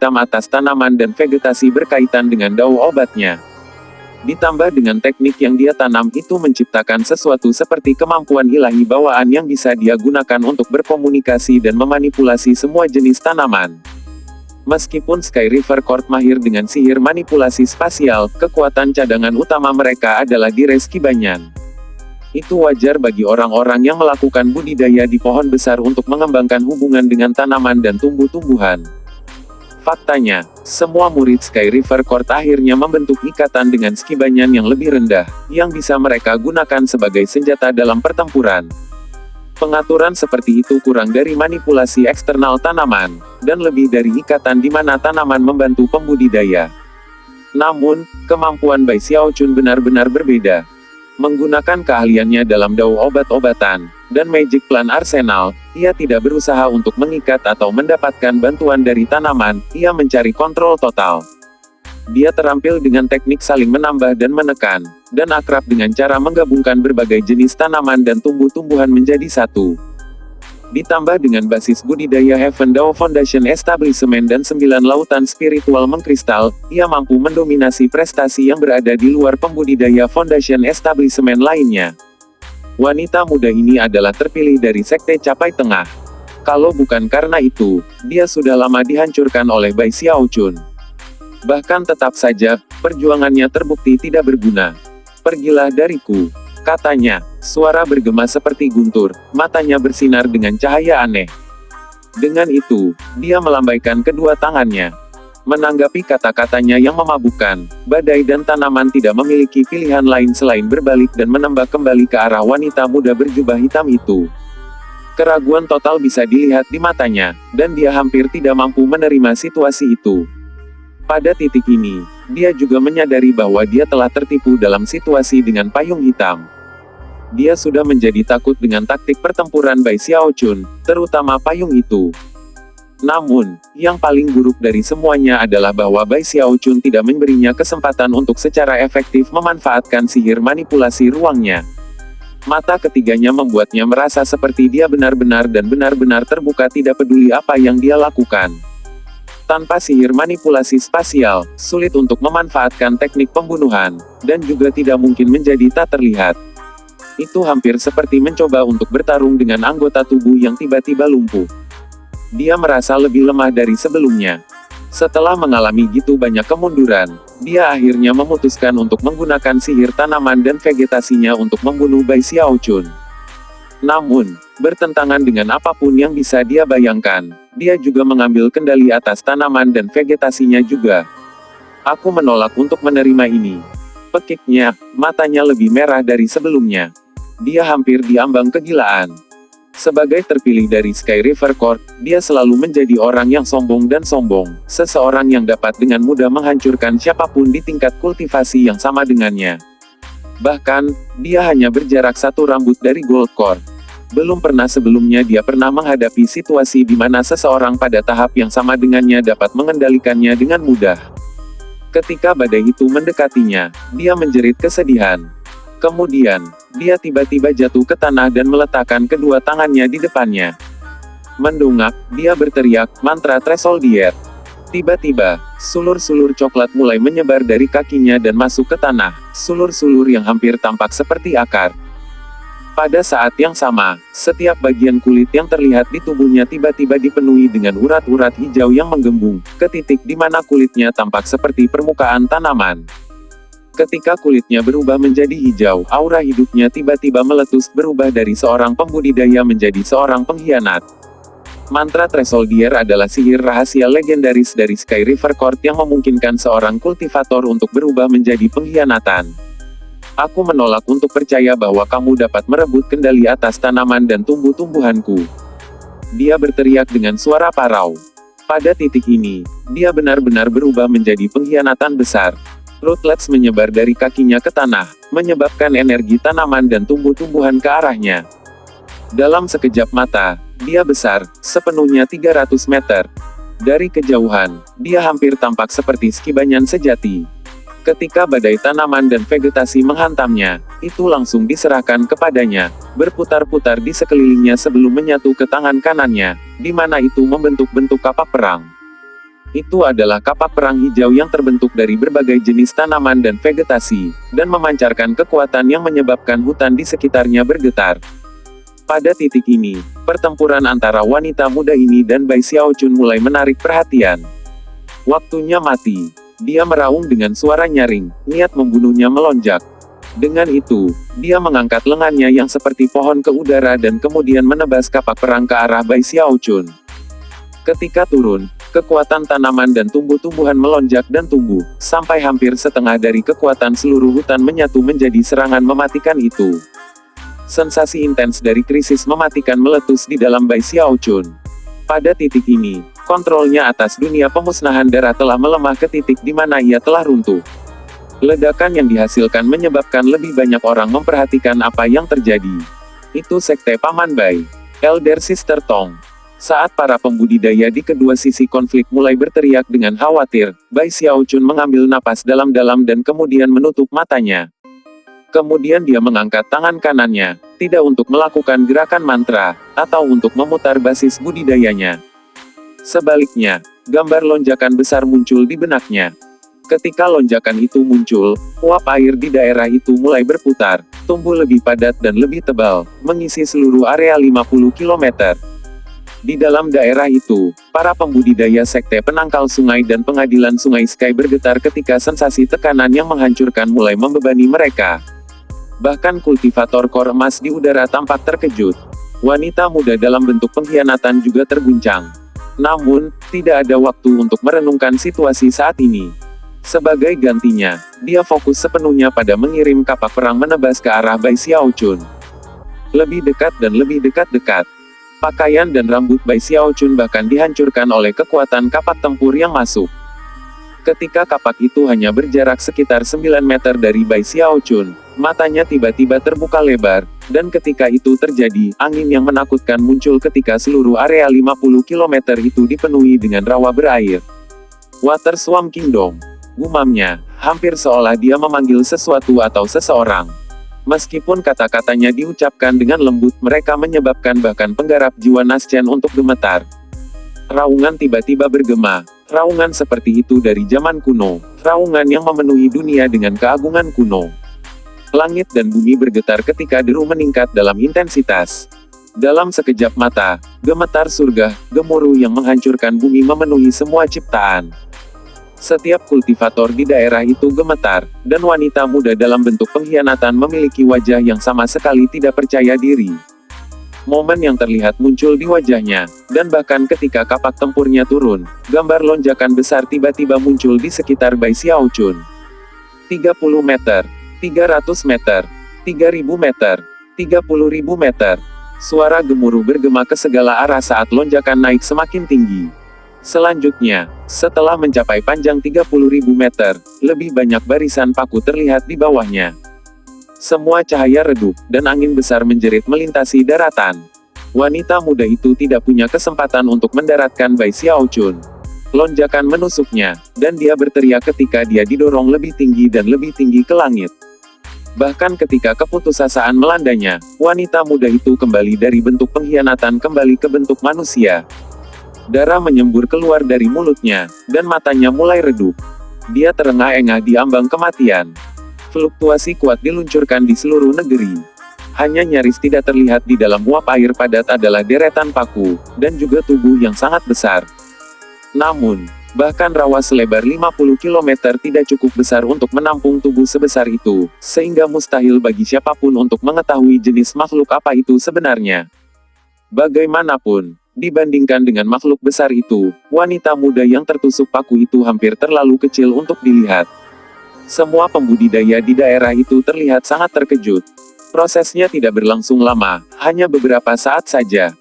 hitam atas tanaman dan vegetasi berkaitan dengan daun obatnya. Ditambah dengan teknik yang dia tanam itu menciptakan sesuatu seperti kemampuan ilahi bawaan yang bisa dia gunakan untuk berkomunikasi dan memanipulasi semua jenis tanaman. Meskipun Sky River Court mahir dengan sihir manipulasi spasial, kekuatan cadangan utama mereka adalah di Reski Banyan. Itu wajar bagi orang-orang yang melakukan budidaya di pohon besar untuk mengembangkan hubungan dengan tanaman dan tumbuh-tumbuhan. Faktanya, semua murid Sky River Court akhirnya membentuk ikatan dengan Ski Banyan yang lebih rendah, yang bisa mereka gunakan sebagai senjata dalam pertempuran. Pengaturan seperti itu kurang dari manipulasi eksternal tanaman, dan lebih dari ikatan di mana tanaman membantu pembudidaya. Namun, kemampuan Bai Xiaochun benar-benar berbeda. Menggunakan keahliannya dalam dao obat-obatan, dan Magic Plant Arsenal, ia tidak berusaha untuk mengikat atau mendapatkan bantuan dari tanaman, ia mencari kontrol total. Dia terampil dengan teknik saling menambah dan menekan, dan akrab dengan cara menggabungkan berbagai jenis tanaman dan tumbuh-tumbuhan menjadi satu. Ditambah dengan basis budidaya Heaven Dao Foundation Establishment dan 9 lautan spiritual mengkristal, ia mampu mendominasi prestasi yang berada di luar pembudidaya Foundation Establishment lainnya. Wanita muda ini adalah terpilih dari Sekte Capai Tengah. Kalau bukan karena itu, dia sudah lama dihancurkan oleh Bai Xiaochun. Bahkan tetap saja, perjuangannya terbukti tidak berguna. Pergilah dariku, katanya. Suara bergema seperti guntur, matanya bersinar dengan cahaya aneh. Dengan itu, dia melambaikan kedua tangannya. Menanggapi kata-katanya yang memabukkan, badai dan tanaman tidak memiliki pilihan lain selain berbalik dan menembak kembali ke arah wanita muda berjubah hitam itu. Keraguan total bisa dilihat di matanya, dan dia hampir tidak mampu menerima situasi itu. Pada titik ini, dia juga menyadari bahwa dia telah tertipu dalam situasi dengan payung hitam. Dia sudah menjadi takut dengan taktik pertempuran Bai Xiaochun, terutama payung itu. Namun, yang paling buruk dari semuanya adalah bahwa Bai Xiaochun tidak memberinya kesempatan untuk secara efektif memanfaatkan sihir manipulasi ruangnya. Mata ketiganya membuatnya merasa seperti dia benar-benar dan benar-benar terbuka tidak peduli apa yang dia lakukan. Tanpa sihir manipulasi spasial, sulit untuk memanfaatkan teknik pembunuhan, dan juga tidak mungkin menjadi tak terlihat. Itu hampir seperti mencoba untuk bertarung dengan anggota tubuh yang tiba-tiba lumpuh. Dia merasa lebih lemah dari sebelumnya. Setelah mengalami gitu banyak kemunduran, dia akhirnya memutuskan untuk menggunakan sihir tanaman dan vegetasinya untuk membunuh Bai Xiaochun. Namun, bertentangan dengan apapun yang bisa dia bayangkan, dia juga mengambil kendali atas tanaman dan vegetasinya juga. Aku menolak untuk menerima ini. Pekiknya, matanya lebih merah dari sebelumnya. Dia hampir diambang kegilaan. Sebagai terpilih dari Sky River Court, dia selalu menjadi orang yang sombong dan sombong, seseorang yang dapat dengan mudah menghancurkan siapapun di tingkat kultivasi yang sama dengannya. Bahkan, dia hanya berjarak satu rambut dari Gold Core. Belum pernah sebelumnya dia pernah menghadapi situasi di mana seseorang pada tahap yang sama dengannya dapat mengendalikannya dengan mudah. Ketika badai itu mendekatinya, dia menjerit kesedihan. Kemudian, dia tiba-tiba jatuh ke tanah dan meletakkan kedua tangannya di depannya. Mendongak, dia berteriak, mantra Tresoldier. Tiba-tiba, sulur-sulur coklat mulai menyebar dari kakinya dan masuk ke tanah, sulur-sulur yang hampir tampak seperti akar. Pada saat yang sama, setiap bagian kulit yang terlihat di tubuhnya tiba-tiba dipenuhi dengan urat-urat hijau yang menggembung, ke titik di mana kulitnya tampak seperti permukaan tanaman. Ketika kulitnya berubah menjadi hijau, aura hidupnya tiba-tiba meletus berubah dari seorang pembudidaya menjadi seorang pengkhianat. Mantra Tresoldier adalah sihir rahasia legendaris dari Sky River Court yang memungkinkan seorang kultivator untuk berubah menjadi pengkhianatan. Aku menolak untuk percaya bahwa kamu dapat merebut kendali atas tanaman dan tumbuh-tumbuhanku. Dia berteriak dengan suara parau. Pada titik ini, dia benar-benar berubah menjadi pengkhianatan besar. Rootlets menyebar dari kakinya ke tanah, menyebabkan energi tanaman dan tumbuh-tumbuhan ke arahnya. Dalam sekejap mata, dia besar, sepenuhnya 300 meter. Dari kejauhan, dia hampir tampak seperti Ski Banyan sejati. Ketika badai tanaman dan vegetasi menghantamnya, itu langsung diserahkan kepadanya, berputar-putar di sekelilingnya sebelum menyatu ke tangan kanannya, di mana itu membentuk bentuk kapak perang. Itu adalah kapak perang hijau yang terbentuk dari berbagai jenis tanaman dan vegetasi, dan memancarkan kekuatan yang menyebabkan hutan di sekitarnya bergetar. Pada titik ini, pertempuran antara wanita muda ini dan Bai Xiaochun mulai menarik perhatian. Waktunya mati. Dia meraung dengan suara nyaring, niat membunuhnya melonjak. Dengan itu, dia mengangkat lengannya yang seperti pohon ke udara dan kemudian menebas kapak perang ke arah Bai Xiaochun. Ketika turun, kekuatan tanaman dan tumbuh-tumbuhan melonjak dan tumbuh, sampai hampir setengah dari kekuatan seluruh hutan menyatu menjadi serangan mematikan itu. Sensasi intens dari krisis mematikan meletus di dalam Bai Xiaochun. Pada titik ini, kontrolnya atas dunia pemusnahan darah telah melemah ke titik di mana ia telah runtuh. Ledakan yang dihasilkan menyebabkan lebih banyak orang memperhatikan apa yang terjadi. Itu Sekte Paman Bai. Elder Sister Tong. Saat para pembudidaya di kedua sisi konflik mulai berteriak dengan khawatir, Bai Xiaochun mengambil napas dalam-dalam dan kemudian menutup matanya. Kemudian dia mengangkat tangan kanannya, tidak untuk melakukan gerakan mantra, atau untuk memutar basis budidayanya. Sebaliknya, gambar lonjakan besar muncul di benaknya. Ketika lonjakan itu muncul, uap air di daerah itu mulai berputar, tumbuh lebih padat dan lebih tebal, mengisi seluruh area 50 km. Di dalam daerah itu, para pembudidaya sekte penangkal sungai dan pengadilan sungai Sky bergetar ketika sensasi tekanan yang menghancurkan mulai membebani mereka. Bahkan kultivator kor emas di udara tampak terkejut. Wanita muda dalam bentuk pengkhianatan juga terguncang. Namun, tidak ada waktu untuk merenungkan situasi saat ini. Sebagai gantinya, dia fokus sepenuhnya pada mengirim kapak perang menebas ke arah Bai Xiaochun. Lebih dekat dan lebih dekat-dekat. Pakaian dan rambut Bai Xiaochun bahkan dihancurkan oleh kekuatan kapak tempur yang masuk. Ketika kapak itu hanya berjarak sekitar 9 meter dari Bai Xiaochun, matanya tiba-tiba terbuka lebar, dan ketika itu terjadi, angin yang menakutkan muncul ketika seluruh area 50 km itu dipenuhi dengan rawa berair. Water Swamp Kingdom. Gumamnya, hampir seolah dia memanggil sesuatu atau seseorang. Meskipun kata-katanya diucapkan dengan lembut, mereka menyebabkan bahkan penggarap jiwa Naschen untuk gemetar. Raungan tiba-tiba bergema. Raungan seperti itu dari zaman kuno, raungan yang memenuhi dunia dengan keagungan kuno. Langit dan bumi bergetar ketika deru meningkat dalam intensitas. Dalam sekejap mata, gemetar surga, gemuruh yang menghancurkan bumi memenuhi semua ciptaan. Setiap kultivator di daerah itu gemetar, dan wanita muda dalam bentuk pengkhianatan memiliki wajah yang sama sekali tidak percaya diri. Momen yang terlihat muncul di wajahnya, dan bahkan ketika kapak tempurnya turun, gambar lonjakan besar tiba-tiba muncul di sekitar Bai Xiaochun. 30 meter, 300 meter, 3000 meter, 30.000 meter. Suara gemuruh bergema ke segala arah saat lonjakan naik semakin tinggi. Selanjutnya, setelah mencapai panjang 30.000 meter, lebih banyak barisan paku terlihat di bawahnya. Semua cahaya redup, dan angin besar menjerit melintasi daratan. Wanita muda itu tidak punya kesempatan untuk mendaratkan Bai Xiaochun. Lonjakan menusuknya, dan dia berteriak ketika dia didorong lebih tinggi dan lebih tinggi ke langit. Bahkan ketika keputusasaan melandanya, wanita muda itu kembali dari bentuk pengkhianatan kembali ke bentuk manusia. Darah menyembur keluar dari mulutnya, dan matanya mulai redup. Dia terengah-engah di ambang kematian. Fluktuasi kuat diluncurkan di seluruh negeri. Hanya nyaris tidak terlihat di dalam uap air padat adalah deretan paku, dan juga tubuh yang sangat besar. Namun, bahkan rawa selebar 50 km tidak cukup besar untuk menampung tubuh sebesar itu, sehingga mustahil bagi siapapun untuk mengetahui jenis makhluk apa itu sebenarnya. Bagaimanapun, dibandingkan dengan makhluk besar itu, wanita muda yang tertusuk paku itu hampir terlalu kecil untuk dilihat. Semua pembudidaya di daerah itu terlihat sangat terkejut. Prosesnya tidak berlangsung lama, hanya beberapa saat saja.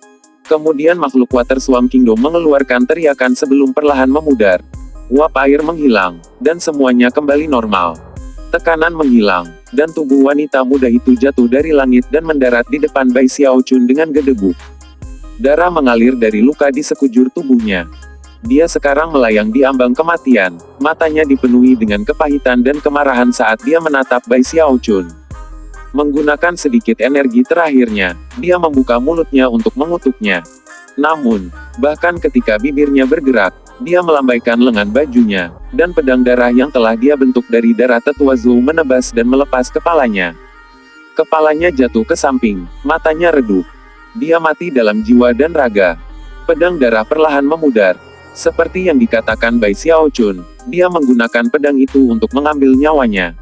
Kemudian makhluk Water Swamp Kingdom mengeluarkan teriakan sebelum perlahan memudar. Uap air menghilang, dan semuanya kembali normal. Tekanan menghilang, dan tubuh wanita muda itu jatuh dari langit dan mendarat di depan Bai Xiaochun dengan gedebuk. Darah mengalir dari luka di sekujur tubuhnya. Dia sekarang melayang di ambang kematian, matanya dipenuhi dengan kepahitan dan kemarahan saat dia menatap Bai Xiaochun. Menggunakan sedikit energi terakhirnya, dia membuka mulutnya untuk mengutuknya. Namun, bahkan ketika bibirnya bergerak, Dia melambaikan lengan bajunya, dan pedang darah yang telah dia bentuk dari darah tetua Zhou menebas dan melepas kepalanya. Kepalanya jatuh ke samping, matanya redup. Dia mati dalam jiwa dan raga. Pedang darah perlahan memudar. Seperti yang dikatakan Bai Xiaochun, dia menggunakan pedang itu untuk mengambil nyawanya.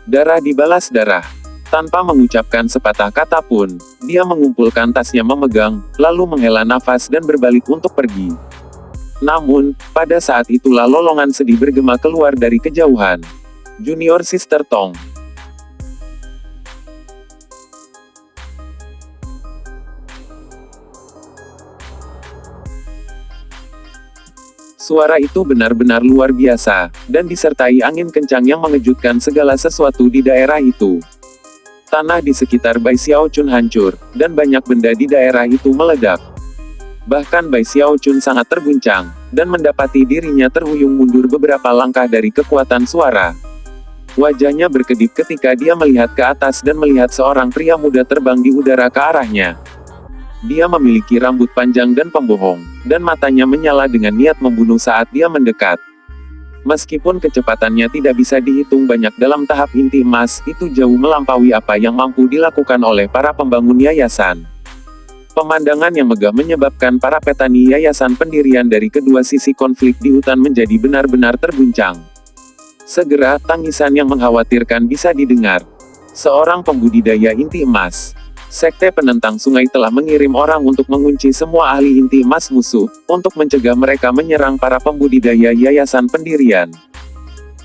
Darah dibalas darah. Tanpa mengucapkan sepatah kata pun, dia mengumpulkan tasnya memegang, lalu menghela nafas dan berbalik untuk pergi. Namun, pada saat itulah lolongan sedih bergema keluar dari kejauhan. Junior Sister Tong. Suara itu benar-benar luar biasa, dan disertai angin kencang yang mengejutkan segala sesuatu di daerah itu. Tanah di sekitar Bai Xiaochun hancur, dan banyak benda di daerah itu meledak. Bahkan Bai Xiaochun sangat terguncang, dan mendapati dirinya terhuyung mundur beberapa langkah dari kekuatan suara. Wajahnya berkedip ketika dia melihat ke atas dan melihat seorang pria muda terbang di udara ke arahnya. Dia memiliki rambut panjang dan pembohong, dan matanya menyala dengan niat membunuh saat dia mendekat. Meskipun kecepatannya tidak bisa dihitung banyak dalam tahap inti emas, itu jauh melampaui apa yang mampu dilakukan oleh para pembangun yayasan. Pemandangan yang megah menyebabkan para petani yayasan pendirian dari kedua sisi konflik di hutan menjadi benar-benar terguncang. Segera, tangisan yang mengkhawatirkan bisa didengar. Seorang pembudidaya inti emas. Sekte penentang sungai telah mengirim orang untuk mengunci semua ahli inti emas musuh, untuk mencegah mereka menyerang para pembudidaya yayasan pendirian.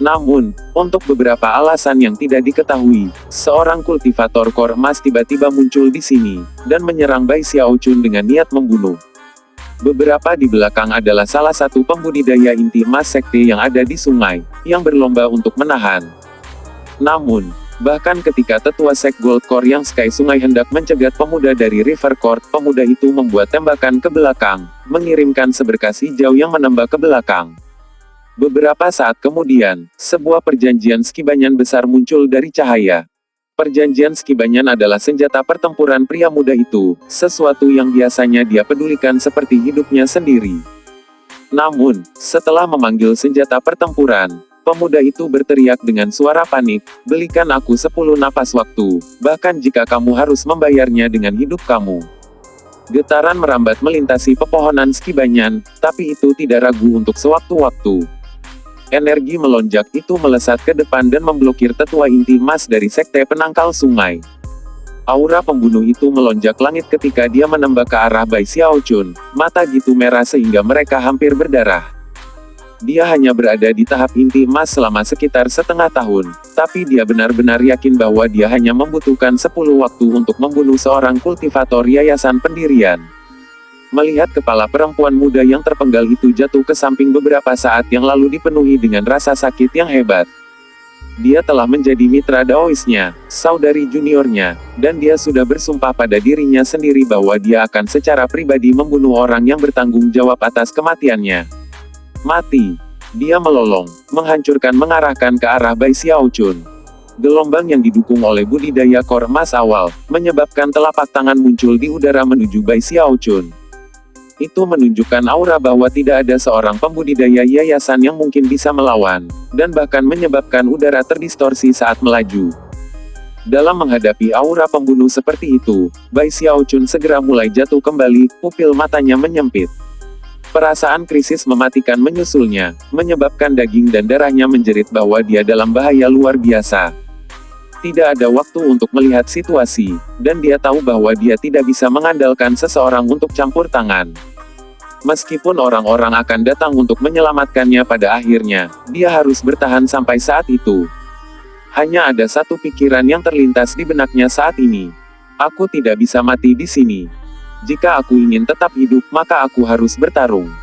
Namun, untuk beberapa alasan yang tidak diketahui, seorang kultivator kor emas tiba-tiba muncul di sini, dan menyerang Bai Xiaochun dengan niat membunuh. Beberapa di belakang adalah salah satu pembudidaya inti emas sekte yang ada di sungai, yang berlomba untuk menahan. Namun, bahkan ketika tetua Sek Gold Core yang Sky Sungai hendak mencegat pemuda dari River Court, pemuda itu membuat tembakan ke belakang, mengirimkan seberkas hijau yang menembak ke belakang. Beberapa saat kemudian, sebuah perjanjian Skibanyan besar muncul dari cahaya. Perjanjian Skibanyan adalah senjata pertempuran pria muda itu, sesuatu yang biasanya dia pedulikan seperti hidupnya sendiri. Namun, setelah memanggil senjata pertempuran, pemuda itu berteriak dengan suara panik, "Belikan aku 10 napas waktu, bahkan jika kamu harus membayarnya dengan hidup kamu." Getaran merambat melintasi pepohonan Skibanyan, tapi itu tidak ragu untuk sewaktu-waktu. Energi melonjak itu melesat ke depan dan memblokir tetua inti emas dari sekte penangkal sungai. Aura pembunuh itu melonjak langit ketika dia menembak ke arah Bai Xiaochun, mata gitu merah sehingga mereka hampir berdarah. Dia hanya berada di tahap inti emas selama sekitar setengah tahun, tapi dia benar-benar yakin bahwa dia hanya membutuhkan 10 waktu untuk membunuh seorang kultivator yayasan pendirian. Melihat kepala perempuan muda yang terpenggal itu jatuh ke samping beberapa saat yang lalu dipenuhi dengan rasa sakit yang hebat. Dia telah menjadi mitra Daoisnya, saudari juniornya, dan dia sudah bersumpah pada dirinya sendiri bahwa dia akan secara pribadi membunuh orang yang bertanggung jawab atas kematiannya. Mati. Dia melolong, menghancurkan mengarahkan ke arah Bai Xiaochun. Gelombang yang didukung oleh budidaya kor emas awal, menyebabkan telapak tangan muncul di udara menuju Bai Xiaochun. Itu menunjukkan aura bahwa tidak ada seorang pembudidaya yayasan yang mungkin bisa melawan, dan bahkan menyebabkan udara terdistorsi saat melaju. Dalam menghadapi aura pembunuh seperti itu, Bai Xiaochun segera mulai jatuh kembali, pupil matanya menyempit. Perasaan krisis mematikan menyusulnya, menyebabkan daging dan darahnya menjerit bahwa dia dalam bahaya luar biasa. Tidak ada waktu untuk melihat situasi, dan dia tahu bahwa dia tidak bisa mengandalkan seseorang untuk campur tangan. Meskipun orang-orang akan datang untuk menyelamatkannya pada akhirnya, dia harus bertahan sampai saat itu. Hanya ada satu pikiran yang terlintas di benaknya saat ini. Aku tidak bisa mati di sini. Jika aku ingin tetap hidup, maka aku harus bertarung.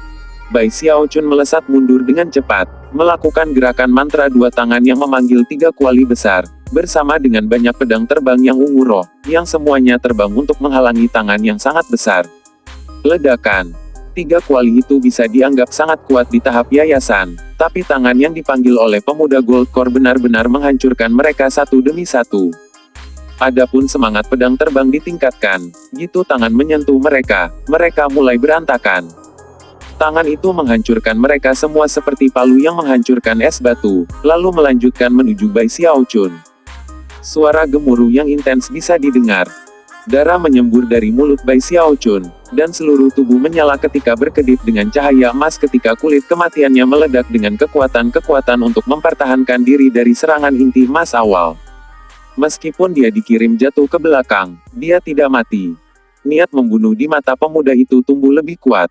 Bai Xiaochun melesat mundur dengan cepat, melakukan gerakan mantra dua tangan yang memanggil 3 kuali besar, bersama dengan banyak pedang terbang yang ungu roh, yang semuanya terbang untuk menghalangi tangan yang sangat besar. Ledakan. 3 kuali itu bisa dianggap sangat kuat di tahap yayasan, tapi tangan yang dipanggil oleh pemuda Gold Core benar-benar menghancurkan mereka satu demi satu. Adapun semangat pedang terbang ditingkatkan, gitu tangan menyentuh mereka, mereka mulai berantakan. Tangan itu menghancurkan mereka semua seperti palu yang menghancurkan es batu, lalu melanjutkan menuju Bai Xiaochun. Suara gemuruh yang intens bisa didengar. Darah menyembur dari mulut Bai Xiaochun, dan seluruh tubuh menyala ketika berkedip dengan cahaya emas ketika kulit kematiannya meledak dengan kekuatan-kekuatan untuk mempertahankan diri dari serangan inti emas awal. Meskipun dia dikirim jatuh ke belakang, dia tidak mati. Niat membunuh di mata pemuda itu tumbuh lebih kuat.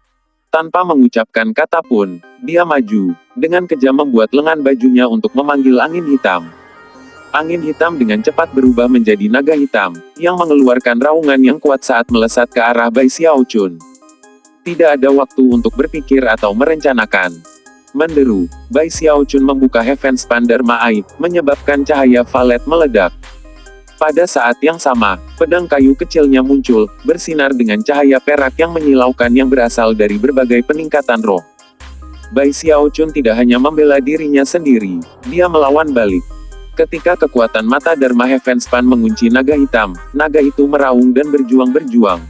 Tanpa mengucapkan kata pun, dia maju, dengan kejam membuat lengan bajunya untuk memanggil angin hitam. Angin hitam dengan cepat berubah menjadi naga hitam, yang mengeluarkan raungan yang kuat saat melesat ke arah Bai Xiaochun. Tidak ada waktu untuk berpikir atau merencanakan. Menderu, Bai Xiaochun membuka Heaven Span Dharma Aib, menyebabkan cahaya valet meledak. Pada saat yang sama, pedang kayu kecilnya muncul, bersinar dengan cahaya perak yang menyilaukan yang berasal dari berbagai peningkatan roh. Bai Xiaochun tidak hanya membela dirinya sendiri, dia melawan balik. Ketika kekuatan mata Dharma Heaven Span mengunci naga hitam, naga itu meraung dan berjuang-berjuang.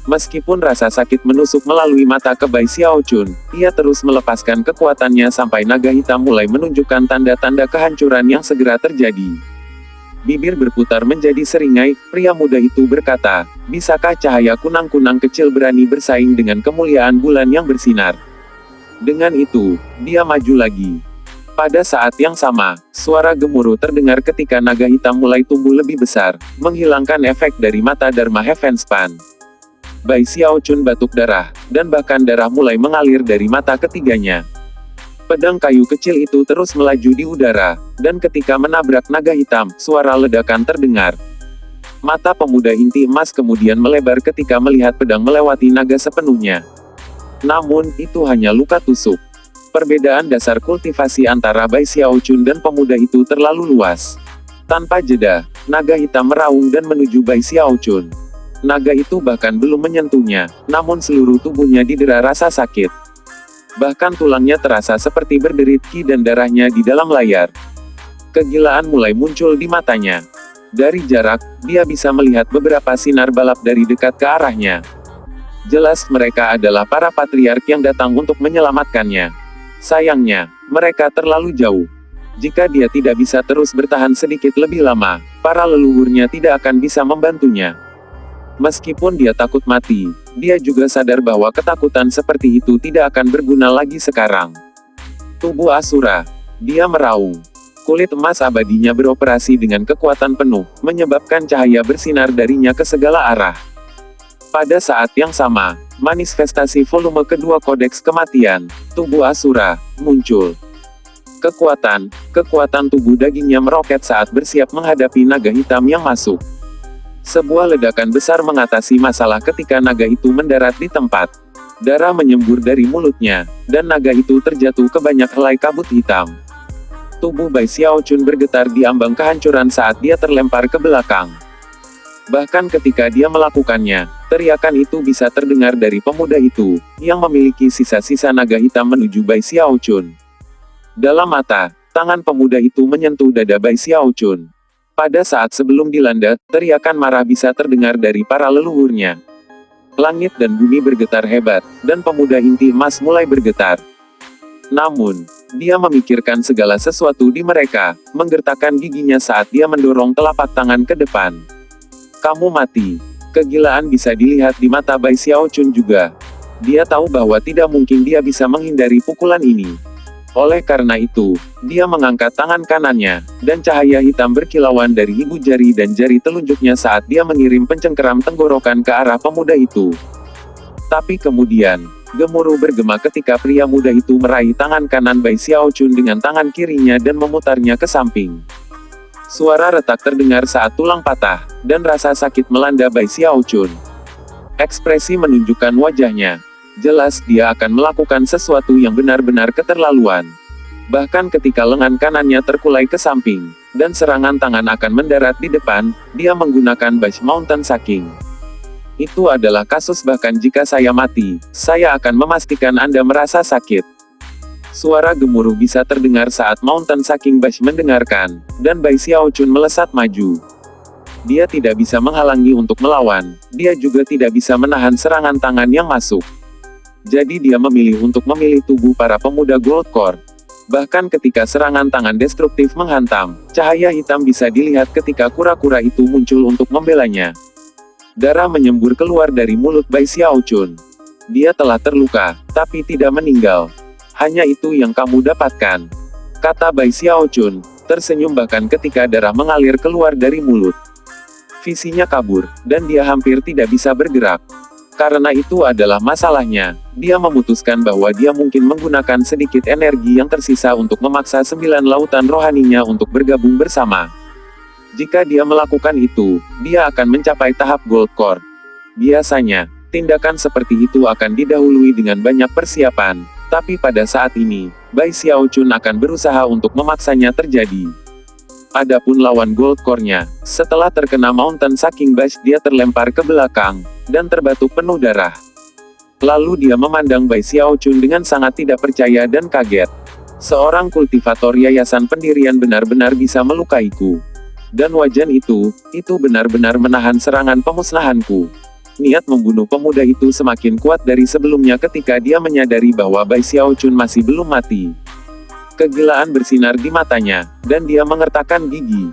Meskipun rasa sakit menusuk melalui mata ke Bai Xiaochun, ia terus melepaskan kekuatannya sampai naga hitam mulai menunjukkan tanda-tanda kehancuran yang segera terjadi. Bibir berputar menjadi seringai, pria muda itu berkata, "Bisakah cahaya kunang-kunang kecil berani bersaing dengan kemuliaan bulan yang bersinar?" Dengan itu, dia maju lagi. Pada saat yang sama, suara gemuruh terdengar ketika naga hitam mulai tumbuh lebih besar, menghilangkan efek dari mata Dharma Heaven Span. Bai Xiaochun batuk darah, dan bahkan darah mulai mengalir dari mata ketiganya. Pedang kayu kecil itu terus melaju di udara, dan ketika menabrak naga hitam, suara ledakan terdengar. Mata pemuda inti emas kemudian melebar ketika melihat pedang melewati naga sepenuhnya. Namun, itu hanya luka tusuk. Perbedaan dasar kultivasi antara Bai Xiaochun dan pemuda itu terlalu luas. Tanpa jeda, naga hitam meraung dan menuju Bai Xiaochun. Naga itu bahkan belum menyentuhnya, namun seluruh tubuhnya didera rasa sakit. Bahkan tulangnya terasa seperti berderit ki dan darahnya di dalam layar. Kegilaan mulai muncul di matanya. Dari jarak, dia bisa melihat beberapa sinar balap dari dekat ke arahnya. Jelas mereka adalah para patriark yang datang untuk menyelamatkannya. Sayangnya, mereka terlalu jauh. Jika dia tidak bisa terus bertahan sedikit lebih lama, para leluhurnya tidak akan bisa membantunya. Meskipun dia takut mati, dia juga sadar bahwa ketakutan seperti itu tidak akan berguna lagi sekarang. Tubuh Asura. Dia meraung. Kulit emas abadinya beroperasi dengan kekuatan penuh, menyebabkan cahaya bersinar darinya ke segala arah. Pada saat yang sama, manifestasi volume kedua kodeks kematian, tubuh Asura, muncul. Kekuatan tubuh dagingnya meroket saat bersiap menghadapi naga hitam yang masuk. Sebuah ledakan besar mengatasi masalah ketika naga itu mendarat di tempat. Darah menyembur dari mulutnya, dan naga itu terjatuh ke banyak helai kabut hitam. Tubuh Bai Xiaochun bergetar di ambang kehancuran saat dia terlempar ke belakang. Bahkan ketika dia melakukannya, teriakan itu bisa terdengar dari pemuda itu, yang memiliki sisa-sisa naga hitam menuju Bai Xiaochun. Dalam mata, tangan pemuda itu menyentuh dada Bai Xiaochun. Pada saat sebelum dilanda, teriakan marah bisa terdengar dari para leluhurnya. Langit dan bumi bergetar hebat, dan pemuda inti emas mulai bergetar. Namun, dia memikirkan segala sesuatu di mereka, menggertakkan giginya saat dia mendorong telapak tangan ke depan. Kamu mati. Kegilaan bisa dilihat di mata Bai Xiaochun juga. Dia tahu bahwa tidak mungkin dia bisa menghindari pukulan ini. Oleh karena itu, dia mengangkat tangan kanannya, dan cahaya hitam berkilauan dari ibu jari dan jari telunjuknya saat dia mengirim pencengkeram tenggorokan ke arah pemuda itu. Tapi kemudian, gemuruh bergema ketika pria muda itu meraih tangan kanan Bai Xiaochun dengan tangan kirinya dan memutarnya ke samping. Suara retak terdengar saat tulang patah, dan rasa sakit melanda Bai Xiaochun. Ekspresi menunjukkan wajahnya. Jelas dia akan melakukan sesuatu yang benar-benar keterlaluan. Bahkan ketika lengan kanannya terkulai ke samping, dan serangan tangan akan mendarat di depan, dia menggunakan Bash Mountain Saking. Itu adalah kasus bahkan jika saya mati, saya akan memastikan Anda merasa sakit. Suara gemuruh bisa terdengar saat Mountain Saking Bash mendengarkan, dan Bai Xiaochun melesat maju. Dia tidak bisa menghalangi untuk melawan, dia juga tidak bisa menahan serangan tangan yang masuk. Jadi dia memilih untuk memilih tubuh para pemuda Gold Core. Bahkan ketika serangan tangan destruktif menghantam, cahaya hitam bisa dilihat ketika kura-kura itu muncul untuk membelanya. Darah menyembur keluar dari mulut Bai Xiaochun. Dia telah terluka, tapi tidak meninggal. Hanya itu yang kamu dapatkan, kata Bai Xiaochun, tersenyum bahkan ketika darah mengalir keluar dari mulut. Visinya kabur, dan dia hampir tidak bisa bergerak. Karena itu adalah masalahnya, dia memutuskan bahwa dia mungkin menggunakan sedikit energi yang tersisa untuk memaksa 9 lautan rohaninya untuk bergabung bersama. Jika dia melakukan itu, dia akan mencapai tahap Gold Core. Biasanya, tindakan seperti itu akan didahului dengan banyak persiapan, tapi pada saat ini, Bai Xiaochun akan berusaha untuk memaksanya terjadi. Adapun lawan Gold Core-nya, setelah terkena Mountain Sucking Bash dia terlempar ke belakang, dan terbatuk penuh darah. Lalu dia memandang Bai Xiaochun dengan sangat tidak percaya dan kaget. Seorang kultivator yayasan pendirian benar-benar bisa melukaiku. Dan wajan itu benar-benar menahan serangan pemusnahanku. Niat membunuh pemuda itu semakin kuat dari sebelumnya ketika dia menyadari bahwa Bai Xiaochun masih belum mati. Kegilaan bersinar di matanya, dan dia mengertakkan gigi.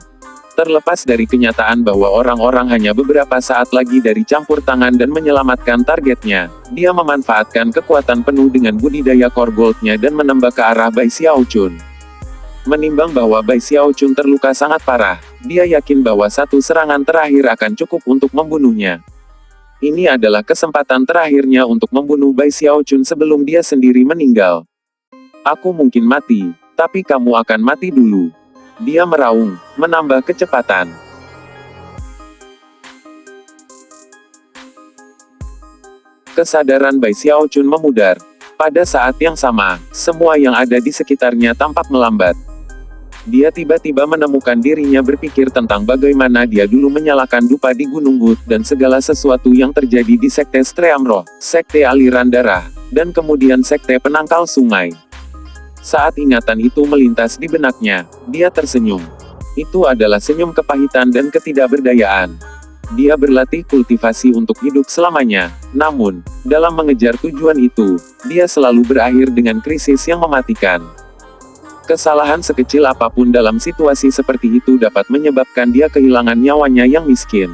Terlepas dari kenyataan bahwa orang-orang hanya beberapa saat lagi dari campur tangan dan menyelamatkan targetnya, dia memanfaatkan kekuatan penuh dengan budidaya core gold-nya dan menembak ke arah Bai Xiaochun. Menimbang bahwa Bai Xiaochun terluka sangat parah, dia yakin bahwa satu serangan terakhir akan cukup untuk membunuhnya. Ini adalah kesempatan terakhirnya untuk membunuh Bai Xiaochun sebelum dia sendiri meninggal. Aku mungkin mati, tapi kamu akan mati dulu. Dia meraung, menambah kecepatan. Kesadaran Bai Xiaochun memudar. Pada saat yang sama, semua yang ada di sekitarnya tampak melambat. Dia tiba-tiba menemukan dirinya berpikir tentang bagaimana dia dulu menyalakan dupa di Gunung Wood dan segala sesuatu yang terjadi di Sekte Stream Roh, Sekte Aliran Darah, dan kemudian Sekte Penangkal Sungai. Saat ingatan itu melintas di benaknya, dia tersenyum. Itu adalah senyum kepahitan dan ketidakberdayaan. Dia berlatih kultivasi untuk hidup selamanya, namun, dalam mengejar tujuan itu, dia selalu berakhir dengan krisis yang mematikan. Kesalahan sekecil apapun dalam situasi seperti itu dapat menyebabkan dia kehilangan nyawanya yang miskin.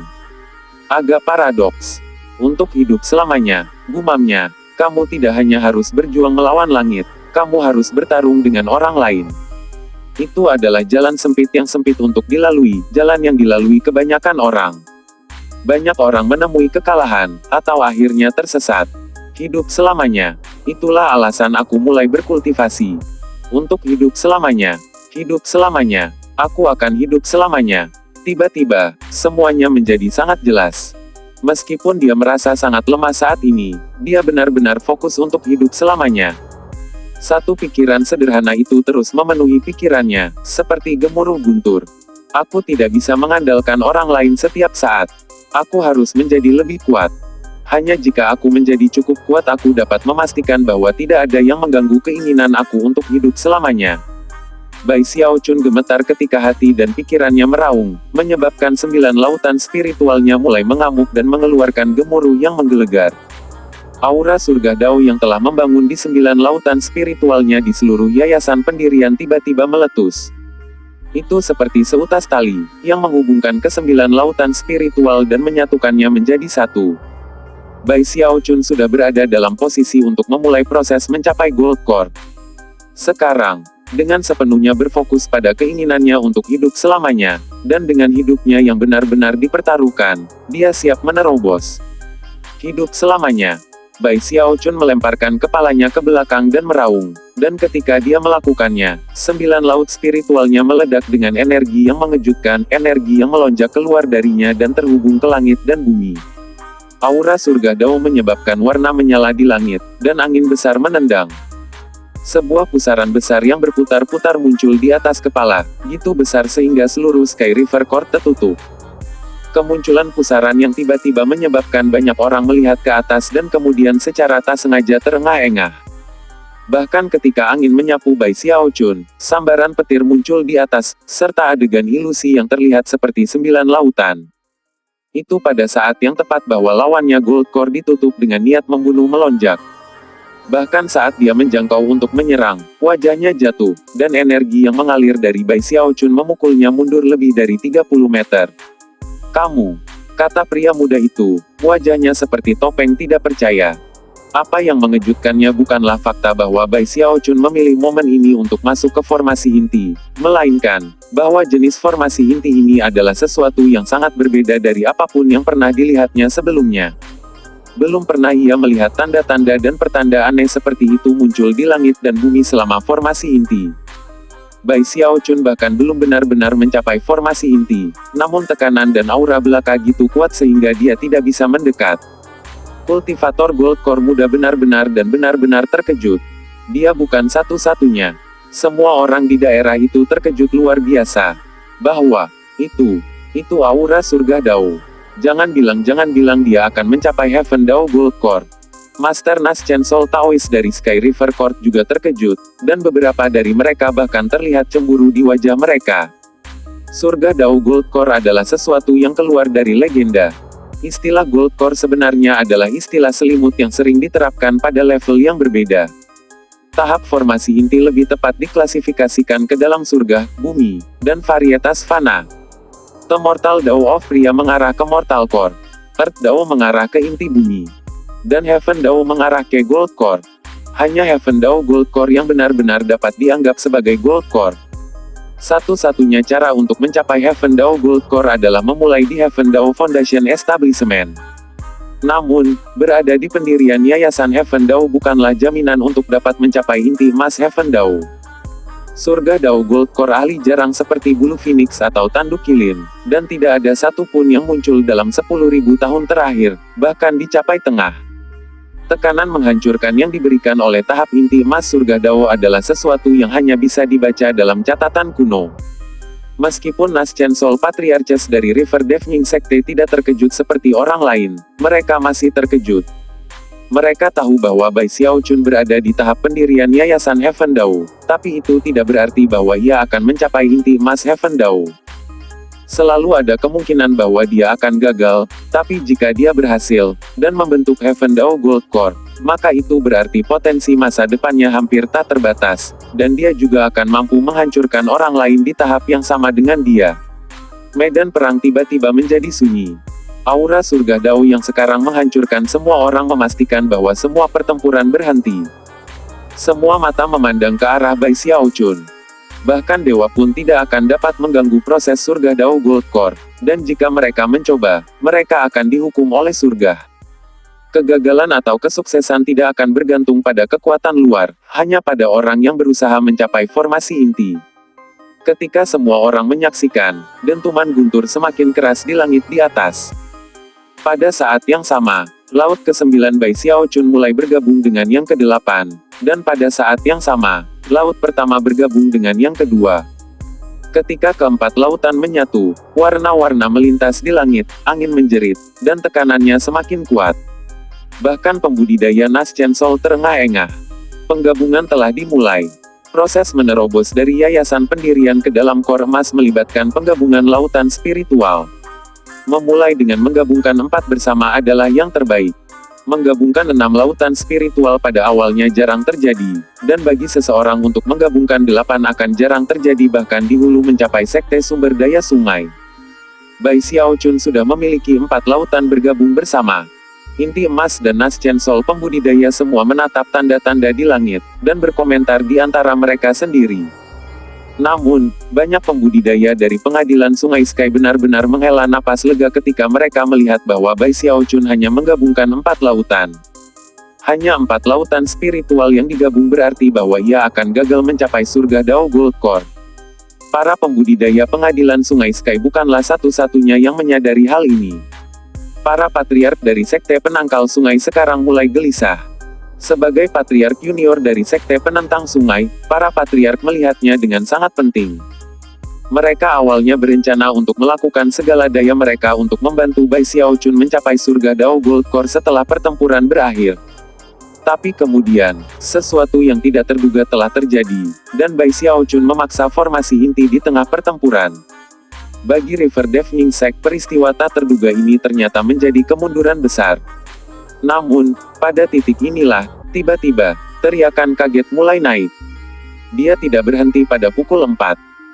Agak paradoks. Untuk hidup selamanya, gumamnya, kamu tidak hanya harus berjuang melawan langit, kamu harus bertarung dengan orang lain. Itu adalah jalan sempit yang sempit untuk dilalui, jalan yang dilalui kebanyakan orang. Banyak orang menemui kekalahan, atau akhirnya tersesat. Hidup selamanya. Itulah alasan aku mulai berkultivasi. Untuk hidup selamanya. Hidup selamanya. Aku akan hidup selamanya. Tiba-tiba, semuanya menjadi sangat jelas. Meskipun dia merasa sangat lemah saat ini, dia benar-benar fokus untuk hidup selamanya. Satu pikiran sederhana itu terus memenuhi pikirannya, seperti gemuruh guntur. Aku tidak bisa mengandalkan orang lain setiap saat. Aku harus menjadi lebih kuat. Hanya jika aku menjadi cukup kuat aku dapat memastikan bahwa tidak ada yang mengganggu keinginan aku untuk hidup selamanya. Bai Xiaochun gemetar ketika hati dan pikirannya meraung, menyebabkan 9 lautan spiritualnya mulai mengamuk dan mengeluarkan gemuruh yang menggelegar. Aura surga Dao yang telah membangun di 9 lautan spiritualnya di seluruh yayasan pendirian tiba-tiba meletus. Itu seperti seutas tali, yang menghubungkan ke-9 lautan spiritual dan menyatukannya menjadi satu. Bai Xiaochun sudah berada dalam posisi untuk memulai proses mencapai Gold Core. Sekarang, dengan sepenuhnya berfokus pada keinginannya untuk hidup selamanya, dan dengan hidupnya yang benar-benar dipertaruhkan, dia siap menerobos hidup selamanya. Bai Xiaochun melemparkan kepalanya ke belakang dan meraung, dan ketika dia melakukannya, 9 laut spiritualnya meledak dengan energi yang mengejutkan, energi yang melonjak keluar darinya dan terhubung ke langit dan bumi. Aura surga Dao menyebabkan warna menyala di langit, dan angin besar menendang. Sebuah pusaran besar yang berputar-putar muncul di atas kepala, gitu besar sehingga seluruh Sky River Court tertutup. Kemunculan pusaran yang tiba-tiba menyebabkan banyak orang melihat ke atas dan kemudian secara tak sengaja terengah-engah. Bahkan ketika angin menyapu Bai Xiaochun, sambaran petir muncul di atas, serta adegan ilusi yang terlihat seperti 9 lautan. Itu pada saat yang tepat bahwa lawannya Gold Core ditutup dengan niat membunuh melonjak. Bahkan saat dia menjangkau untuk menyerang, wajahnya jatuh, dan energi yang mengalir dari Bai Xiaochun memukulnya mundur lebih dari 30 meter. "Kamu," kata pria muda itu, wajahnya seperti topeng tidak percaya. Apa yang mengejutkannya bukanlah fakta bahwa Bai Xiaochun memilih momen ini untuk masuk ke formasi inti, melainkan bahwa jenis formasi inti ini adalah sesuatu yang sangat berbeda dari apapun yang pernah dilihatnya sebelumnya. Belum pernah ia melihat tanda-tanda dan pertanda aneh seperti itu muncul di langit dan bumi selama formasi inti. Bai Xiaochun bahkan belum benar-benar mencapai formasi inti, namun tekanan dan aura belaka gitu kuat sehingga dia tidak bisa mendekat. Kultivator Gold Core muda benar-benar terkejut. Dia bukan satu-satunya. Semua orang di daerah itu terkejut luar biasa. Bahwa, itu aura surga Dao. Jangan bilang dia akan mencapai Heaven Dao Gold Core. Master Nas Chen Soul Taoist dari Sky River Court juga terkejut, dan beberapa dari mereka bahkan terlihat cemburu di wajah mereka. Surga Dao Gold Core adalah sesuatu yang keluar dari legenda. Istilah Gold Core sebenarnya adalah istilah selimut yang sering diterapkan pada level yang berbeda. Tahap formasi inti lebih tepat diklasifikasikan ke dalam surga, bumi, dan varietas fana. The Mortal Dao of Ria mengarah ke Mortal Core. Earth Dao mengarah ke inti bumi. Dan Heaven Dao mengarah ke Gold Core. Hanya Heaven Dao Gold Core yang benar-benar dapat dianggap sebagai Gold Core. Satu-satunya cara untuk mencapai Heaven Dao Gold Core adalah memulai di Heaven Dao Foundation Establishment. Namun, berada di pendirian Yayasan Heaven Dao bukanlah jaminan untuk dapat mencapai inti emas Heaven Dao. Surga Dao Gold Core ahli jarang seperti bulu phoenix atau tanduk kilin, dan tidak ada satupun yang muncul dalam 10.000 tahun terakhir, bahkan dicapai tengah. Tekanan menghancurkan yang diberikan oleh tahap inti emas surga Dao adalah sesuatu yang hanya bisa dibaca dalam catatan kuno. Meskipun Nas Chen Soul Patriarches dari River Deafening Sekte tidak terkejut seperti orang lain, mereka masih terkejut. Mereka tahu bahwa Bai Xiaochun berada di tahap pendirian Yayasan Heaven Dao, tapi itu tidak berarti bahwa ia akan mencapai inti emas Heaven Dao. Selalu ada kemungkinan bahwa dia akan gagal, tapi jika dia berhasil, dan membentuk Heaven Dao Gold Core, maka itu berarti potensi masa depannya hampir tak terbatas, dan dia juga akan mampu menghancurkan orang lain di tahap yang sama dengan dia. Medan perang tiba-tiba menjadi sunyi. Aura surga Dao yang sekarang menghancurkan semua orang memastikan bahwa semua pertempuran berhenti. Semua mata memandang ke arah Bai Xiaochun. Bahkan dewa pun tidak akan dapat mengganggu proses surga Dao Gold Core, dan jika mereka mencoba, mereka akan dihukum oleh surga. Kegagalan atau kesuksesan tidak akan bergantung pada kekuatan luar, hanya pada orang yang berusaha mencapai formasi inti. Ketika semua orang menyaksikan, dentuman guntur semakin keras di langit di atas. Pada saat yang sama, Laut ke-9 Bai Xiaochun mulai bergabung dengan yang ke-8, dan pada saat yang sama, Laut pertama bergabung dengan yang kedua. Ketika keempat lautan menyatu, warna-warna melintas di langit, angin menjerit, dan tekanannya semakin kuat. Bahkan pembudidaya Nas Chen Soul terengah-engah. Penggabungan telah dimulai. Proses menerobos dari yayasan pendirian ke dalam kor emas melibatkan penggabungan lautan spiritual. Memulai dengan menggabungkan 4 bersama adalah yang terbaik. Menggabungkan 6 lautan spiritual pada awalnya jarang terjadi, dan bagi seseorang untuk menggabungkan 8 akan jarang terjadi bahkan di hulu mencapai sekte sumber daya sungai. Bai Xiaochun sudah memiliki 4 lautan bergabung bersama. Inti emas dan Nas Chen Soul pembudidaya semua menatap tanda-tanda di langit, dan berkomentar di antara mereka sendiri. Namun, banyak pembudidaya dari pengadilan Sungai Sky benar-benar menghela napas lega ketika mereka melihat bahwa Bai Xiaochun hanya menggabungkan 4 lautan. Hanya 4 lautan spiritual yang digabung berarti bahwa ia akan gagal mencapai surga Dao Gold Core. Para pembudidaya pengadilan Sungai Sky bukanlah satu-satunya yang menyadari hal ini. Para patriark dari Sekte Penangkal Sungai sekarang mulai gelisah. Sebagai patriark junior dari Sekte Penentang Sungai, para patriark melihatnya dengan sangat penting. Mereka awalnya berencana untuk melakukan segala daya mereka untuk membantu Bai Xiaochun mencapai surga Dao Gold Core setelah pertempuran berakhir. Tapi kemudian, sesuatu yang tidak terduga telah terjadi, dan Bai Xiaochun memaksa formasi inti di tengah pertempuran. Bagi River Deafening Sect, peristiwa tak terduga ini ternyata menjadi kemunduran besar. Namun, pada titik inilah, Tiba-tiba, teriakan kaget mulai naik. Dia tidak berhenti pada pukul 4.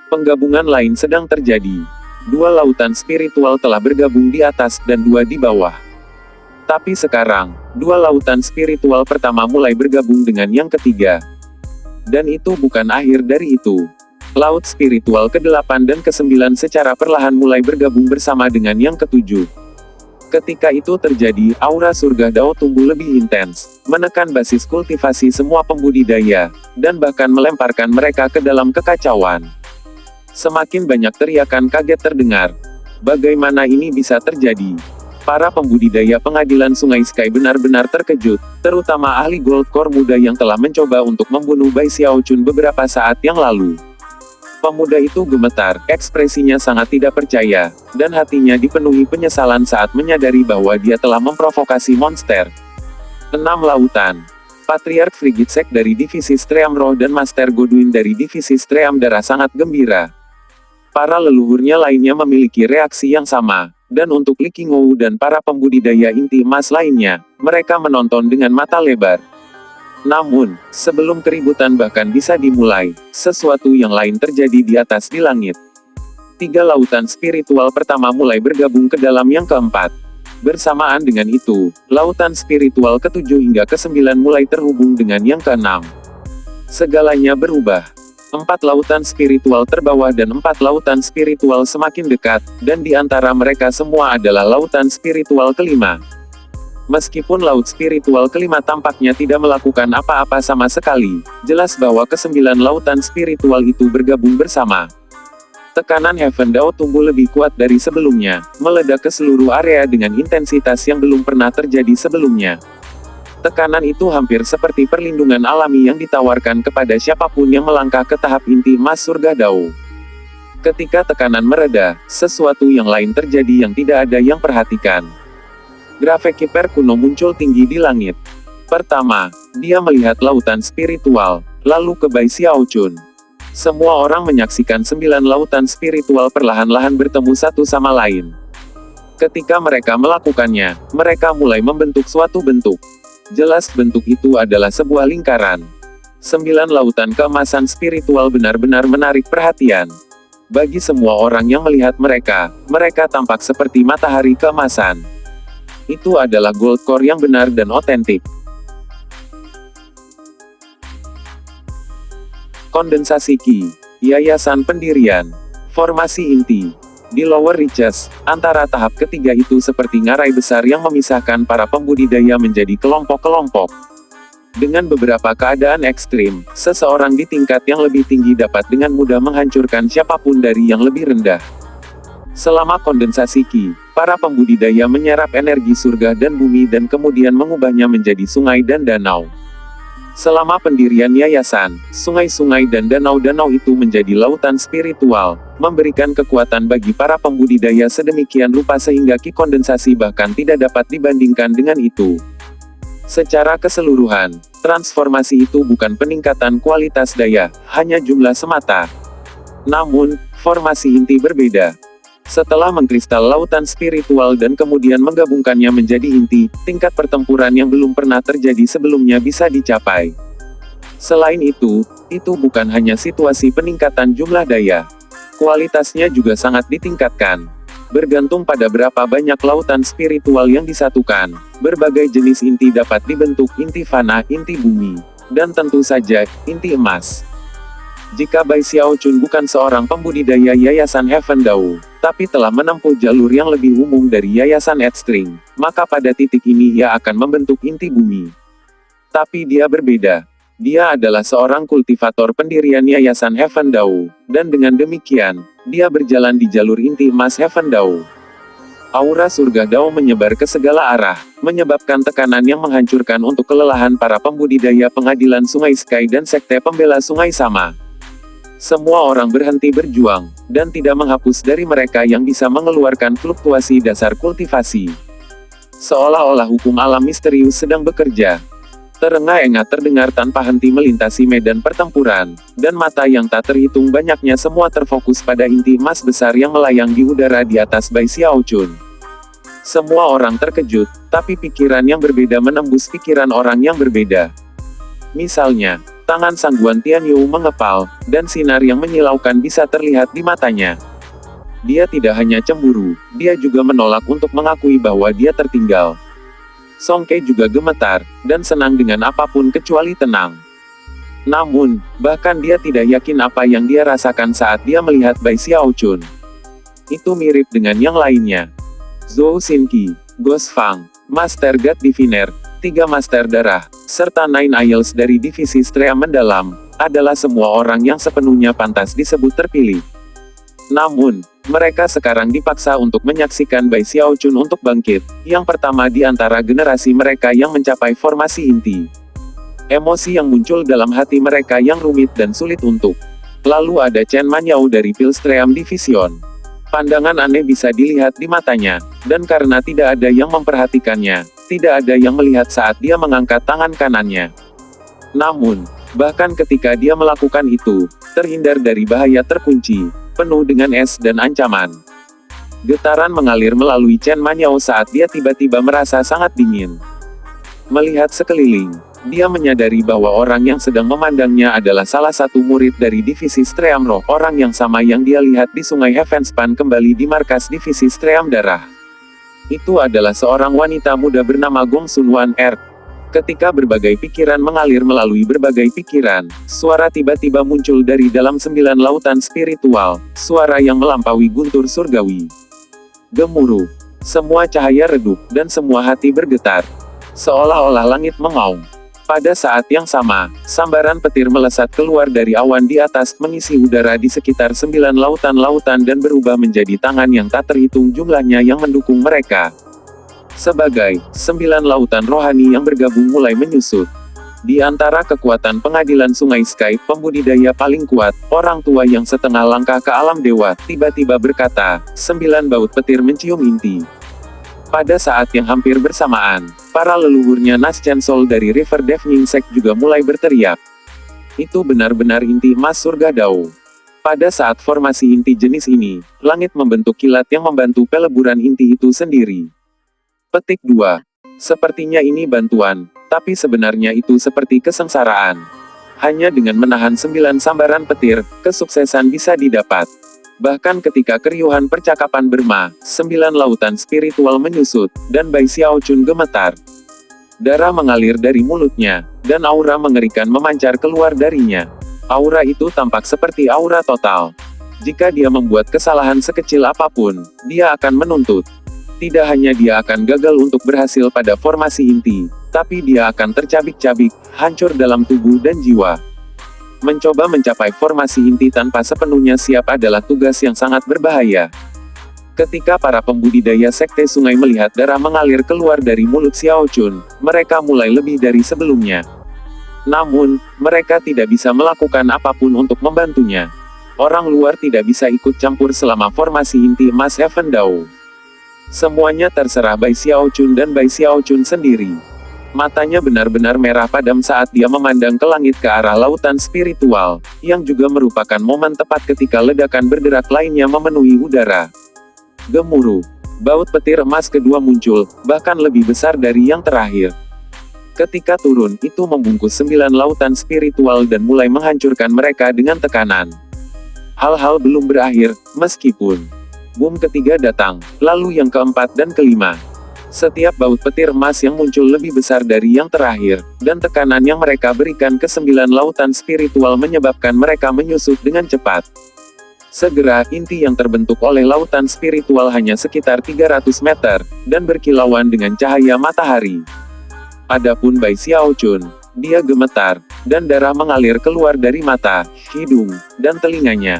Penggabungan lain sedang terjadi. 2 lautan spiritual telah bergabung di atas, dan 2 di bawah. Tapi sekarang, 2 lautan spiritual pertama mulai bergabung dengan yang ketiga. Dan itu bukan akhir dari itu. Laut spiritual ke-8 dan ke-9 secara perlahan mulai bergabung bersama dengan yang ke-7. Ketika itu terjadi, aura surga Dao tumbuh lebih intens, menekan basis kultivasi semua pembudidaya, dan bahkan melemparkan mereka ke dalam kekacauan. Semakin banyak teriakan kaget terdengar. Bagaimana ini bisa terjadi? Para pembudidaya pengadilan Sungai Sky benar-benar terkejut, terutama ahli Gold Core muda yang telah mencoba untuk membunuh Bai Xiaochun beberapa saat yang lalu. Pemuda itu gemetar, ekspresinya sangat tidak percaya, dan hatinya dipenuhi penyesalan saat menyadari bahwa dia telah memprovokasi monster. 6 lautan. Patriark Frigid dari divisi Stream Roh dan Master Godwin dari divisi Stream Darah sangat gembira. Para leluhurnya lainnya memiliki reaksi yang sama, dan untuk Li Qingwu dan para pembudidaya inti emas lainnya, mereka menonton dengan mata lebar. Namun, sebelum keributan bahkan bisa dimulai, sesuatu yang lain terjadi di atas di langit. 3 lautan spiritual pertama mulai bergabung ke dalam yang keempat. Bersamaan dengan itu, lautan spiritual ke-7 hingga ke-9 mulai terhubung dengan yang ke-6. Segalanya berubah. 4 lautan spiritual terbawah dan 4 lautan spiritual semakin dekat, dan di antara mereka semua adalah lautan spiritual ke-5. Meskipun laut spiritual ke-5 tampaknya tidak melakukan apa-apa sama sekali, jelas bahwa ke-9 lautan spiritual itu bergabung bersama. Tekanan Heaven Dao tumbuh lebih kuat dari sebelumnya, meledak ke seluruh area dengan intensitas yang belum pernah terjadi sebelumnya. Tekanan itu hampir seperti perlindungan alami yang ditawarkan kepada siapapun yang melangkah ke tahap inti emas surga Dao. Ketika tekanan mereda, sesuatu yang lain terjadi yang tidak ada yang perhatikan. Gravekeeper kuno muncul tinggi di langit. Pertama, dia melihat lautan spiritual, lalu ke Bai Xiaochun. Semua orang menyaksikan 9 lautan spiritual perlahan-lahan bertemu satu sama lain. Ketika mereka melakukannya, mereka mulai membentuk suatu bentuk. Jelas bentuk itu adalah sebuah lingkaran. 9 lautan keemasan spiritual benar-benar menarik perhatian. Bagi semua orang yang melihat mereka, mereka tampak seperti matahari keemasan. Itu adalah Gold Core yang benar dan otentik. Kondensasi Qi, Yayasan Pendirian, Formasi Inti. Di Lower Reaches, antara tahap ketiga itu seperti ngarai besar yang memisahkan para pembudidaya menjadi kelompok-kelompok. Dengan beberapa keadaan ekstrim, seseorang di tingkat yang lebih tinggi dapat dengan mudah menghancurkan siapapun dari yang lebih rendah. Selama kondensasi Qi, para pembudidaya menyerap energi surga dan bumi dan kemudian mengubahnya menjadi sungai dan danau. Selama pendirian yayasan, sungai-sungai dan danau-danau itu menjadi lautan spiritual, memberikan kekuatan bagi para pembudidaya sedemikian rupa sehingga Qi kondensasi bahkan tidak dapat dibandingkan dengan itu. Secara keseluruhan, transformasi itu bukan peningkatan kualitas daya, hanya jumlah semata. Namun, formasi inti berbeda. Setelah mengkristal lautan spiritual dan kemudian menggabungkannya menjadi inti, tingkat pertempuran yang belum pernah terjadi sebelumnya bisa dicapai. Selain itu bukan hanya situasi peningkatan jumlah daya. Kualitasnya juga sangat ditingkatkan. Bergantung pada berapa banyak lautan spiritual yang disatukan, berbagai jenis inti dapat dibentuk: inti fana, inti bumi, dan tentu saja, inti emas. Jika Bai Xiaochun bukan seorang pembudidaya Yayasan Heaven Dao, tapi telah menempuh jalur yang lebih umum dari Yayasan Earthstring, maka pada titik ini ia akan membentuk inti bumi. Tapi dia berbeda. Dia adalah seorang kultivator pendirian Yayasan Heaven Dao, dan dengan demikian, dia berjalan di jalur inti emas Heaven Dao. Aura surga Dao menyebar ke segala arah, menyebabkan tekanan yang menghancurkan untuk kelelahan para pembudidaya pengadilan Sungai Sky dan Sekte Pembela Sungai Sama. Semua orang berhenti berjuang, dan tidak menghapus dari mereka yang bisa mengeluarkan fluktuasi dasar kultivasi. Seolah-olah hukum alam misterius sedang bekerja. Terengah-engah terdengar tanpa henti melintasi medan pertempuran, dan mata yang tak terhitung banyaknya semua terfokus pada inti emas besar yang melayang di udara di atas Bai Xiaochun. Semua orang terkejut, tapi pikiran yang berbeda menembus pikiran orang yang berbeda. Misalnya, tangan Sang Guan Tianyou mengepal, dan sinar yang menyilaukan bisa terlihat di matanya. Dia tidak hanya cemburu, dia juga menolak untuk mengakui bahwa dia tertinggal. Song Ke juga gemetar, dan senang dengan apapun kecuali tenang. Namun, bahkan dia tidak yakin apa yang dia rasakan saat dia melihat Bai Xiaochun. Itu mirip dengan yang lainnya. Zhou Xinqi, Ghost Fang, Master God Diviner, 3 Master Darah, serta Nine Isles dari divisi Strea Mendalam, adalah semua orang yang sepenuhnya pantas disebut terpilih. Namun, mereka sekarang dipaksa untuk menyaksikan Bai Xiaochun untuk bangkit, yang pertama di antara generasi mereka yang mencapai formasi inti. Emosi yang muncul dalam hati mereka yang rumit dan sulit untuk. Lalu ada Chen Manyao dari Pilstream Division. Pandangan aneh bisa dilihat di matanya, dan karena tidak ada yang memperhatikannya, tidak ada yang melihat saat dia mengangkat tangan kanannya. Namun, bahkan ketika dia melakukan itu, terhindar dari bahaya terkunci, penuh dengan es dan ancaman. Getaran mengalir melalui Chen Manyao saat dia tiba-tiba merasa sangat dingin. Melihat sekeliling, dia menyadari bahwa orang yang sedang memandangnya adalah salah satu murid dari divisi Stream Roh, orang yang sama yang dia lihat di Sungai Heavenspan kembali di markas divisi Stream Darah. Itu adalah seorang wanita muda bernama Gong Sun Wan Er. Ketika berbagai pikiran mengalir melalui berbagai pikiran, suara tiba-tiba muncul dari dalam 9 lautan spiritual, suara yang melampaui guntur surgawi. Gemuruh. Semua cahaya redup, dan semua hati bergetar. Seolah-olah langit mengaum. Pada saat yang sama, sambaran petir melesat keluar dari awan di atas, mengisi udara di sekitar 9 lautan-lautan dan berubah menjadi tangan yang tak terhitung jumlahnya yang mendukung mereka. Sebagai 9 lautan rohani yang bergabung mulai menyusut. Di antara kekuatan pengadilan Sungai Sky, pembudidaya paling kuat, orang tua yang setengah langkah ke alam dewa, tiba-tiba berkata, 9 baut petir mencium inti. Pada saat yang hampir bersamaan, para leluhurnya Nas Chancel dari River Dev Nyingsek juga mulai berteriak. Itu benar-benar inti emas surga Dao. Pada saat formasi inti jenis ini, langit membentuk kilat yang membantu peleburan inti itu sendiri. Petik 2. Sepertinya ini bantuan, tapi sebenarnya itu seperti kesengsaraan. Hanya dengan menahan 9 sambaran petir, kesuksesan bisa didapat. Bahkan ketika keriuhan percakapan berma, 9 lautan spiritual menyusut, dan Bai Xiaochun gemetar. Darah mengalir dari mulutnya, dan aura mengerikan memancar keluar darinya. Aura itu tampak seperti aura total. Jika dia membuat kesalahan sekecil apapun, dia akan menuntut. Tidak hanya dia akan gagal untuk berhasil pada formasi inti, tapi dia akan tercabik-cabik, hancur dalam tubuh dan jiwa. Mencoba mencapai formasi inti tanpa sepenuhnya siap adalah tugas yang sangat berbahaya. Ketika para pembudidaya sekte sungai melihat darah mengalir keluar dari mulut Xiaochun, mereka mulai lebih dari sebelumnya. Namun, mereka tidak bisa melakukan apapun untuk membantunya. Orang luar tidak bisa ikut campur selama formasi inti emas Heaven Dao. Semuanya terserah Bai Xiaochun dan Bai Xiaochun sendiri. Matanya benar-benar merah padam saat dia memandang ke langit ke arah lautan spiritual, yang juga merupakan momen tepat ketika ledakan bergerak lainnya memenuhi udara. Gemuruh. Baut petir emas kedua muncul, bahkan lebih besar dari yang terakhir. Ketika turun, itu membungkus 9 lautan spiritual dan mulai menghancurkan mereka dengan tekanan. Hal-hal belum berakhir, meskipun boom ketiga datang, lalu yang keempat dan kelima. Setiap baut petir emas yang muncul lebih besar dari yang terakhir, dan tekanan yang mereka berikan ke 9 lautan spiritual menyebabkan mereka menyusut dengan cepat. Segera, inti yang terbentuk oleh lautan spiritual hanya sekitar 300 meter, dan berkilauan dengan cahaya matahari. Adapun Bai Xiaochun, dia gemetar, dan darah mengalir keluar dari mata, hidung, dan telinganya.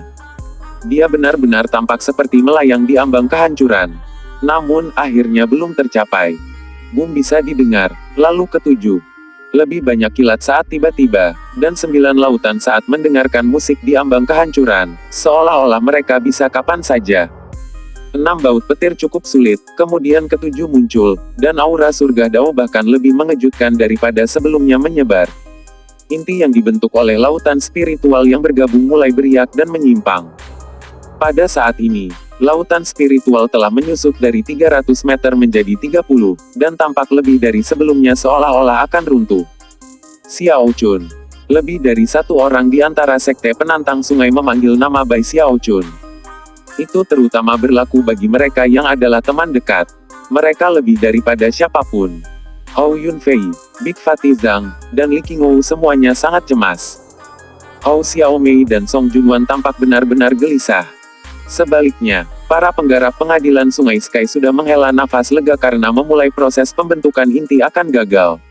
Dia benar-benar tampak seperti melayang di ambang kehancuran. Namun, akhirnya belum tercapai. Boom bisa didengar. Lalu ketujuh. Lebih banyak kilat saat tiba-tiba, dan 9 lautan saat mendengarkan musik di ambang kehancuran, seolah-olah mereka bisa kapan saja. 6 baut petir cukup sulit, kemudian ketujuh muncul, dan aura surga Dao bahkan lebih mengejutkan daripada sebelumnya menyebar. Inti yang dibentuk oleh lautan spiritual yang bergabung mulai beriak dan menyimpang. Pada saat ini, lautan spiritual telah menyusut dari 300 meter menjadi 30, dan tampak lebih dari sebelumnya seolah-olah akan runtuh. Xiao Chun. Lebih dari satu orang di antara sekte penantang sungai memanggil nama Bai Xiao Chun. Itu terutama berlaku bagi mereka yang adalah teman dekat. Mereka lebih daripada siapapun. Hou Yunfei, Big Fatty Zhang, dan Li Qingou semuanya sangat cemas. Hou Xiaomei dan Song Junwan tampak benar-benar gelisah. Sebaliknya, para penggarap pengadilan Sungai Sky sudah menghela nafas lega karena memulai proses pembentukan inti akan gagal.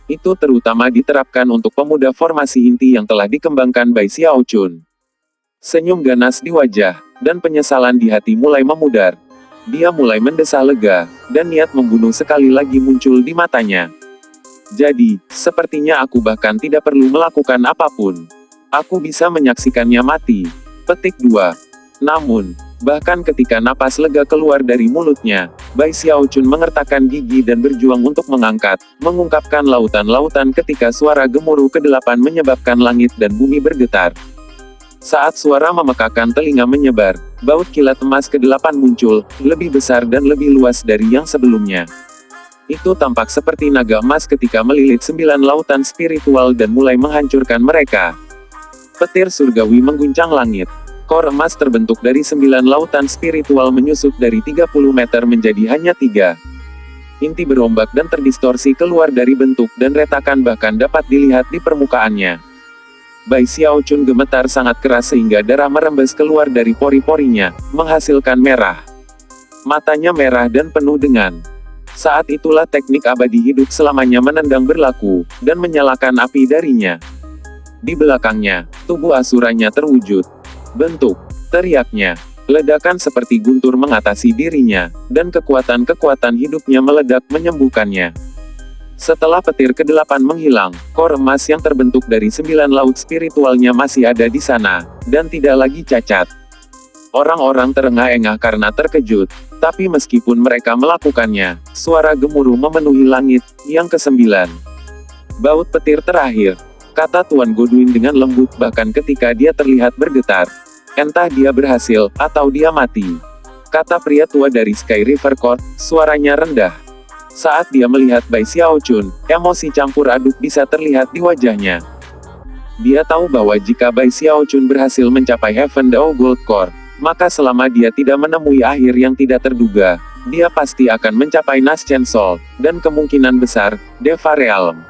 Itu terutama diterapkan untuk pemuda formasi inti yang telah dikembangkan Bai Xiao Chun. Senyum ganas di wajah, dan penyesalan di hati mulai memudar. Dia mulai mendesah lega, dan niat membunuh sekali lagi muncul di matanya. Jadi, sepertinya aku bahkan tidak perlu melakukan apapun. Aku bisa menyaksikannya mati. Petik 2. Namun, bahkan ketika napas lega keluar dari mulutnya, Bai Xiao Chun mengertakkan gigi dan berjuang untuk mengungkapkan lautan-lautan ketika suara gemuruh ke-8 menyebabkan langit dan bumi bergetar. Saat suara memekakan telinga menyebar, baut kilat emas ke-8 muncul, lebih besar dan lebih luas dari yang sebelumnya. Itu tampak seperti naga emas ketika melilit 9 lautan spiritual dan mulai menghancurkan mereka. Petir surgawi mengguncang langit. Kor emas terbentuk dari 9 lautan spiritual menyusut dari 30 meter menjadi hanya 3. Inti berombak dan terdistorsi keluar dari bentuk dan retakan bahkan dapat dilihat di permukaannya. Bai Xiao Chun gemetar sangat keras sehingga darah merembes keluar dari pori-porinya, menghasilkan merah. Matanya merah dan penuh dengan. Saat itulah teknik abadi hidup selamanya menendang berlaku, dan menyalakan api darinya. Di belakangnya, tubuh asuranya terwujud. Bentuk, teriaknya. Ledakan seperti guntur mengatasi dirinya, dan kekuatan-kekuatan hidupnya meledak menyembuhkannya. Setelah petir ke-8 menghilang, kor emas yang terbentuk dari 9 laut spiritualnya masih ada di sana, dan tidak lagi cacat. Orang-orang terengah-engah karena terkejut, tapi meskipun mereka melakukannya, suara gemuruh memenuhi langit. Yang ke-9. Baut petir terakhir, kata Tuan Goduin dengan lembut bahkan ketika dia terlihat bergetar. Entah dia berhasil, atau dia mati. Kata pria tua dari Sky River Court, suaranya rendah. Saat dia melihat Bai Xiao Chun, emosi campur aduk bisa terlihat di wajahnya. Dia tahu bahwa jika Bai Xiao Chun berhasil mencapai Heaven Dao Gold Core, maka selama dia tidak menemui akhir yang tidak terduga, dia pasti akan mencapai Naschen Soul, dan kemungkinan besar, Deva Realm.